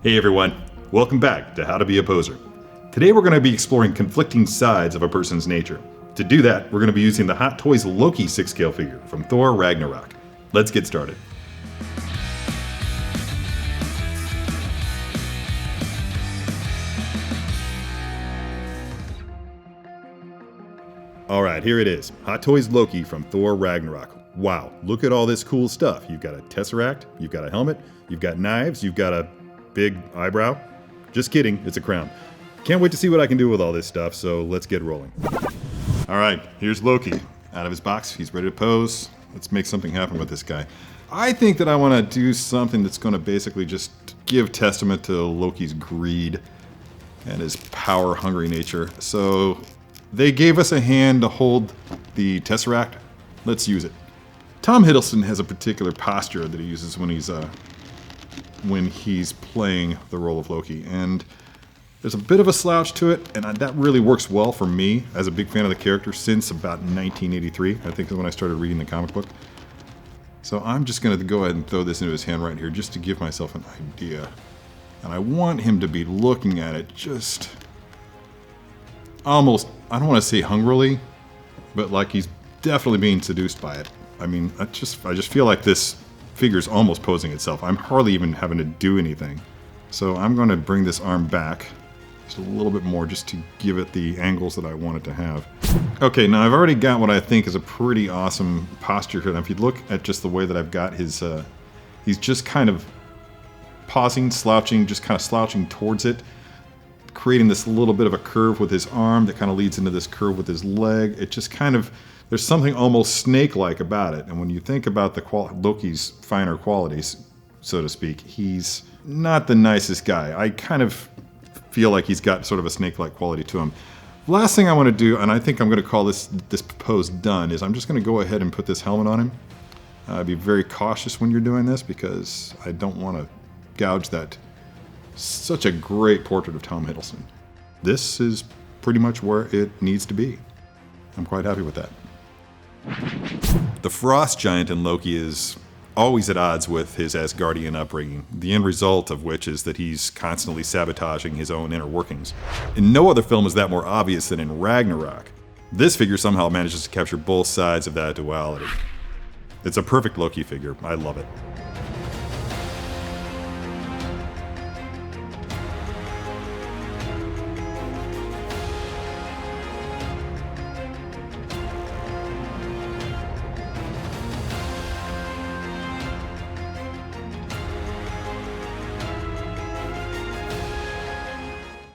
Hey everyone, welcome back to How to Be a Poser. Today we're going to be exploring conflicting sides of a person's nature. To do that, we're going to be using the Hot Toys Loki Sixth Scale Figure from Thor Ragnarok. Let's get started. Alright, here it is. Hot Toys Loki from Thor Ragnarok. Wow, look at all this cool stuff. You've got a Tesseract, you've got a helmet, you've got knives, you've got a big eyebrow. Just kidding, it's a crown. Can't wait to see what I can do with all this stuff, so let's get rolling. Alright, here's Loki. Out of his box, he's ready to pose. Let's make something happen with this guy. I think that I want to do something that's going to basically just give testament to Loki's greed and his power-hungry nature. So they gave us a hand to hold the Tesseract. Let's use it. Tom Hiddleston has a particular posture that he uses when he's playing the role of Loki, and there's a bit of a slouch to it, and that really works well for me as a big fan of the character since about 1983, I think is when I started reading the comic book. So I'm just going to go ahead and throw this into his hand right here just to give myself an idea. And I want him to be looking at it just almost, I don't want to say hungrily, but like he's definitely being seduced by it. I mean, I just feel like this figure's almost posing itself. I'm hardly even having to do anything. So I'm going to bring this arm back just a little bit more just to give it the angles that I want it to have. Okay, now I've already got what I think is a pretty awesome posture here. Now if you look at just the way that I've got his, he's just kind of pausing, slouching, just kind of slouching towards it, creating this little bit of a curve with his arm that kind of leads into this curve with his leg. It just kind of, there's something almost snake-like about it. And when you think about Loki's finer qualities, so to speak, he's not the nicest guy. I kind of feel like he's got sort of a snake-like quality to him. Last thing I want to do, and I think I'm going to call this pose done, is I'm just going to go ahead and put this helmet on him. Be very cautious when you're doing this because I don't want to gouge that. Such a great portrait of Tom Hiddleston. This is pretty much where it needs to be. I'm quite happy with that. The frost giant in Loki is always at odds with his Asgardian upbringing, the end result of which is that he's constantly sabotaging his own inner workings. In no other film is that more obvious than in Ragnarok. This figure somehow manages to capture both sides of that duality. It's a perfect Loki figure. I love it.